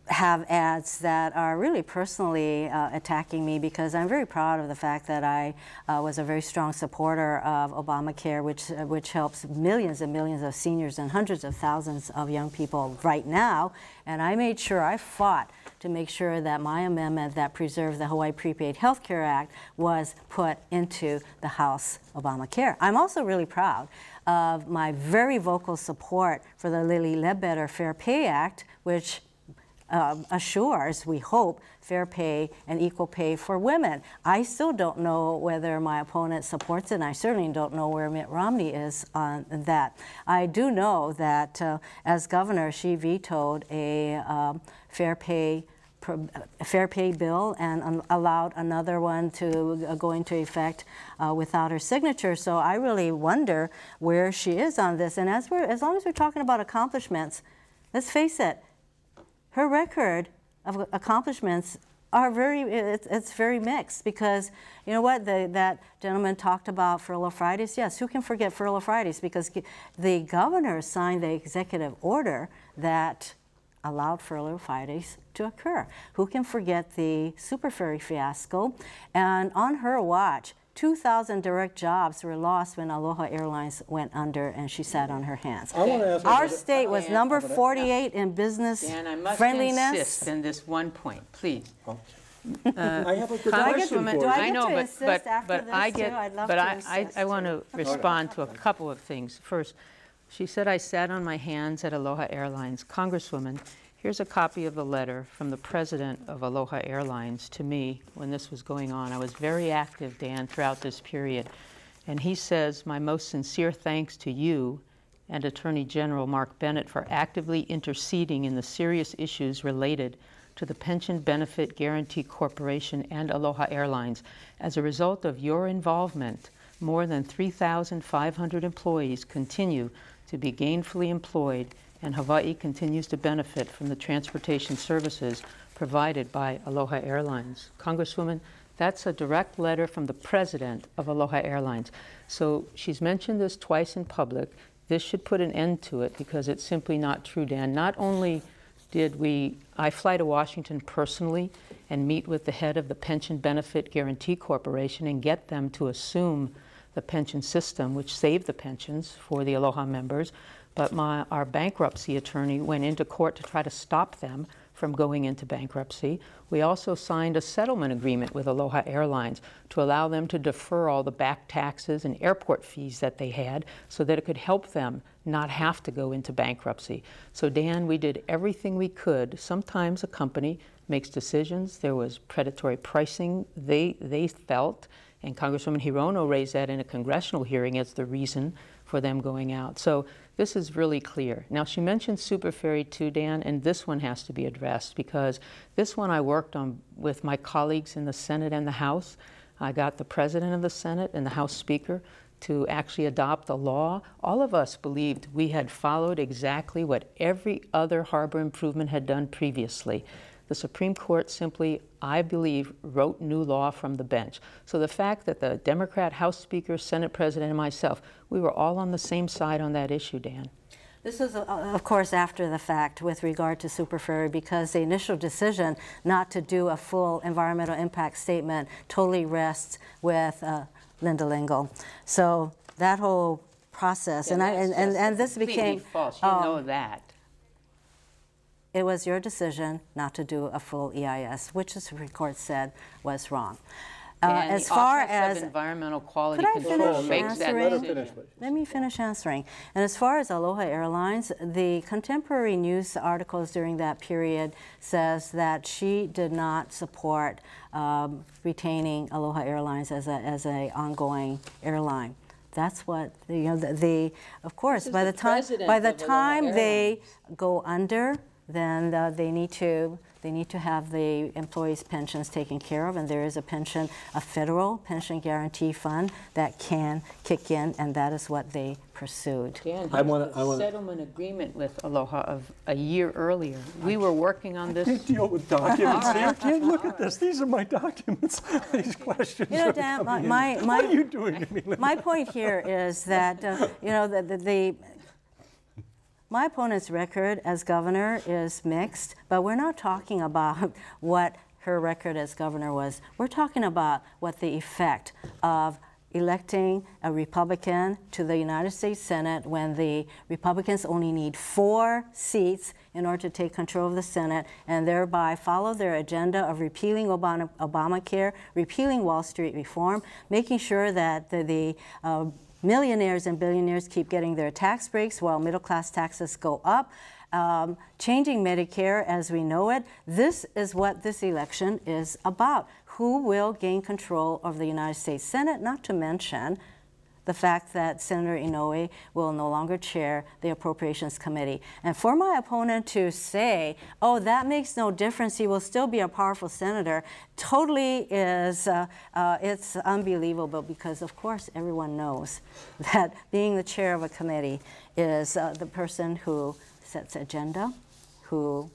have ads that are really personally attacking me, because I'm very proud of the fact that I was a very strong supporter of Obamacare, which helps millions and millions of seniors and hundreds of thousands of young people right now. And I made sure, I fought to make sure that my amendment that preserved the Hawaii Prepaid Health Care Act was put into the House Obamacare. I'm also really proud of my very vocal support for the Lilly Ledbetter Fair Pay Act, which assures, we hope, fair pay and equal pay for women. I still don't know whether my opponent supports it, and I certainly don't know where Mitt Romney is on that. I do know that as governor, she vetoed a fair pay bill and allowed another one to go into effect without her signature. So I really wonder where she is on this. And as long as we're talking about accomplishments, let's face it, her record of accomplishments are it's very mixed, because you know what, that gentleman talked about furlough Fridays. Yes, who can forget furlough Fridays? Because the governor signed the executive order that allowed furlough Fridays to occur. Who can forget the Super Ferry fiasco? And on her watch, 2,000 direct jobs were lost when Aloha Airlines went under, and she sat on her hands. I want to ask Our state was number 48 in business Dan, I must friendliness. insist on this one point, please. I have a good question for you. Do I I get know, to but insist after this I too? get, I'd love but to I insist. want to respond to a couple of things. First, she said I sat on my hands at Aloha Airlines. Congresswoman, here's a copy of the letter from the president of Aloha Airlines to me when this was going on. I was very active, Dan, throughout this period. And he says, my most sincere thanks to you and Attorney General Mark Bennett for actively interceding in the serious issues related to the Pension Benefit Guaranty Corporation and Aloha Airlines. As a result of your involvement, more than 3,500 employees continue to be gainfully employed, and Hawaii continues to benefit from the transportation services provided by Aloha Airlines. Congresswoman, that's a direct letter from the president of Aloha Airlines. So she's mentioned this twice in public. This should put an end to it, because it's simply not true, Dan. Not only did I fly to Washington personally and meet with the head of the Pension Benefit Guaranty Corporation and get them to assume the pension system, which saved the pensions for the Aloha members, but our bankruptcy attorney went into court to try to stop them from going into bankruptcy. We also signed a settlement agreement with Aloha Airlines to allow them to defer all the back taxes and airport fees that they had, so that it could help them not have to go into bankruptcy. So Dan, we did everything we could. Sometimes a company makes decisions. There was predatory pricing, they felt, and Congresswoman Hirono raised that in a congressional hearing as the reason for them going out. So this is really clear. Now, she mentioned Super Ferry too, Dan, and this one has to be addressed, because this one I worked on with my colleagues in the Senate and the House. I got the President of the Senate and the House Speaker to actually adopt a law. All of us believed we had followed exactly what every other harbor improvement had done previously. The Supreme Court simply, I believe, wrote new law from the bench. So the fact that the Democrat House Speaker, Senate President, and myself, we were all on the same side on that issue, Dan. This was, of course, after the fact with regard to Super Ferry, because the initial decision not to do a full environmental impact statement totally rests with Linda Lingle. So that whole process, Yeah, and this became false. You know that. It was your decision not to do a full EIS, which the Supreme Court said was wrong. As far as environmental quality could I control finish makes that answering? decision. Let me finish answering. And as far as Aloha Airlines, the contemporary news articles during that period says that she did not support retaining Aloha Airlines as a ongoing airline. That's what of course by the time they go under, then they need to have the employees' pensions taken care of, and there is a federal pension guarantee fund that can kick in, and that is what they pursued. Dan, I want a settlement agreement with Aloha of a year earlier. We were working on this. I can't deal with documents here. I can't look at this. These are my documents. These questions. You know, Dan, what are you doing to me, Linda? My point here is that my opponent's record as governor is mixed, but we're not talking about what her record as governor was. We're talking about what the effect of electing a Republican to the United States Senate when the Republicans only need 4 seats in order to take control of the Senate and thereby follow their agenda of repealing Obamacare, repealing Wall Street reform, making sure that the millionaires and billionaires keep getting their tax breaks while middle-class taxes go up, changing Medicare as we know it. This is what this election is about. Who will gain control of the United States Senate, not to mention the fact that Senator Inoue will no longer chair the Appropriations Committee. And for my opponent to say, oh, that makes no difference, he will still be a powerful senator, totally is, it's unbelievable, because of course everyone knows that being the chair of a committee is the person who sets agenda, who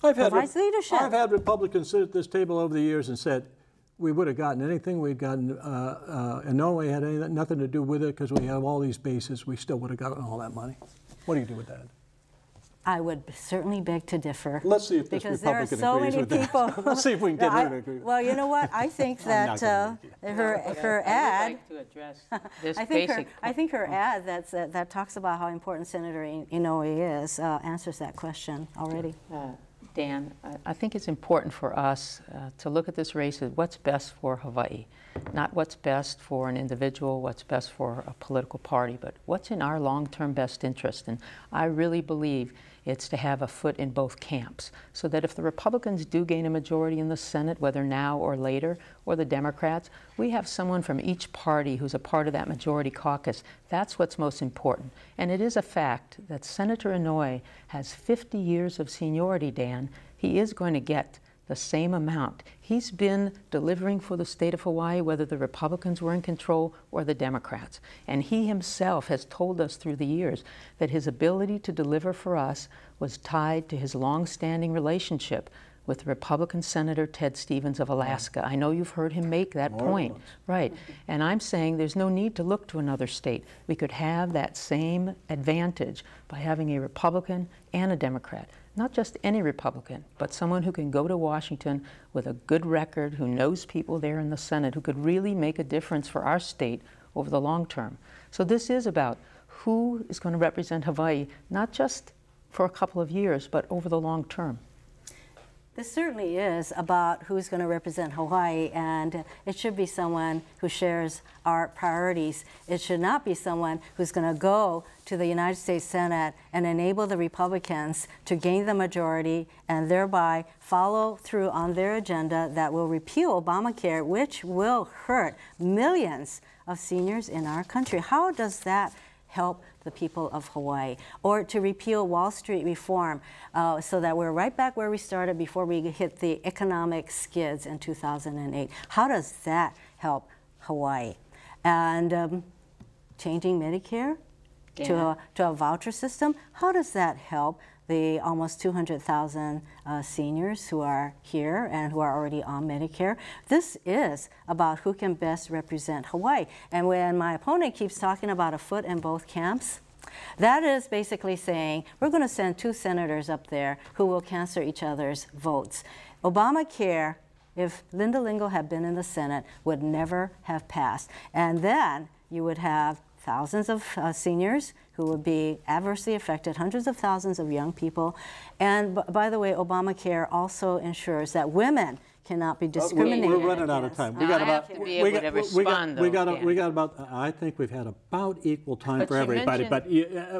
provides leadership. I've had Republicans sit at this table over the years and said, we would have gotten anything. We'd gotten, Inoue had nothing to do with it because we have all these bases. We still would have gotten all that money. What do you do with that? I would certainly beg to differ. Let's see if this because Republican there are so agrees many with people. That. Let's see if we can get her to agree. Well, you know what? I think that her ad. Like to address this I think her ad that talks about how important Senator Inoue is answers that question already. Dan, I think it's important for us to look at this race as what's best for Hawaii, not what's best for an individual, what's best for a political party, but what's in our long-term best interest. And I really believe it's to have a foot in both camps, so that if the Republicans do gain a majority in the Senate, whether now or later, or the Democrats, we have someone from each party who's a part of that majority caucus. That's what's most important. And it is a fact that Senator Inoue has 50 years of seniority, Dan. He is going to get the same amount. He's been delivering for the state of Hawaii, whether the Republicans were in control or the Democrats. And he himself has told us through the years that his ability to deliver for us was tied to his long-standing relationship with Republican Senator Ted Stevens of Alaska. I know you've heard him make that point. Right. And I'm saying there's no need to look to another state. We could have that same advantage by having a Republican and a Democrat. Not just any Republican, but someone who can go to Washington with a good record, who knows people there in the Senate, who could really make a difference for our state over the long term. So this is about who is going to represent Hawaii, not just for a couple of years, but over the long term. This certainly is about who's going to represent Hawaii, and it should be someone who shares our priorities. It should not be someone who's going to go to the United States Senate and enable the Republicans to gain the majority and thereby follow through on their agenda that will repeal Obamacare, which will hurt millions of seniors in our country. How does that help the people of Hawaii? Or to repeal Wall Street reform so that we're right back where we started before we hit the economic skids in 2008. How does that help Hawaii? And changing Medicare to a voucher system, how does that help the almost 200,000 seniors who are here and who are already on Medicare. This is about who can best represent Hawaii. And when my opponent keeps talking about a foot in both camps, that is basically saying we're going to send 2 senators up there who will cancel each other's votes. Obamacare, if Linda Lingle had been in the Senate, would never have passed. And then you would have thousands of seniors who would be adversely affected, hundreds of thousands of young people. And by the way, Obamacare also ensures that women cannot be discriminated We're running out of time. We got about, I think we've had about equal time for everybody, but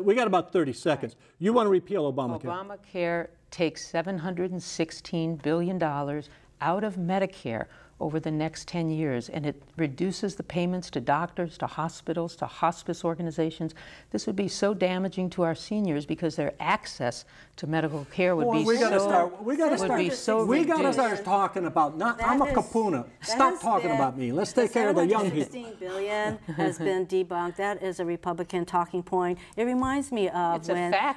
we got about 30 seconds. Right. You want to repeal Obamacare? Obamacare takes $716 billion out of Medicare over the next 10 years, and it reduces the payments to doctors, to hospitals, to hospice organizations. This would be so damaging to our seniors because their access to medical care would be so We got to start talking about, I'm a kapuna. Stop talking about me. Let's take care of the young people. $16 billion has been debunked. That is a Republican talking point. It reminds me of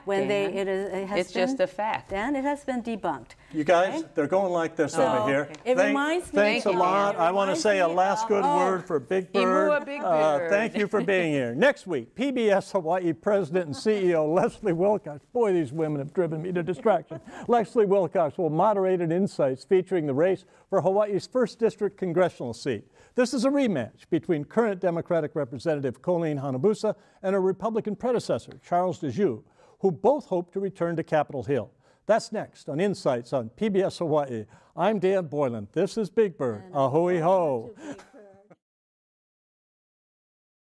It's just a fact. Dan, it has been debunked. You guys, they're going like this over here. It reminds me. Thanks a lot. I want to say a last good word for Big Bird. Thank you for being here. Next week, PBS Hawaii President and CEO Leslie Wilcox. Boy, these women have driven me to distraction. Leslie Wilcox will moderate Insights featuring the race for Hawaii's 1st District congressional seat. This is a rematch between current Democratic Representative Colleen Hanabusa and her Republican predecessor, Charles DeJoux, who both hope to return to Capitol Hill. That's next on Insights on PBS Hawaii. I'm Dan Boylan. This is Big Bird. Ahui ho.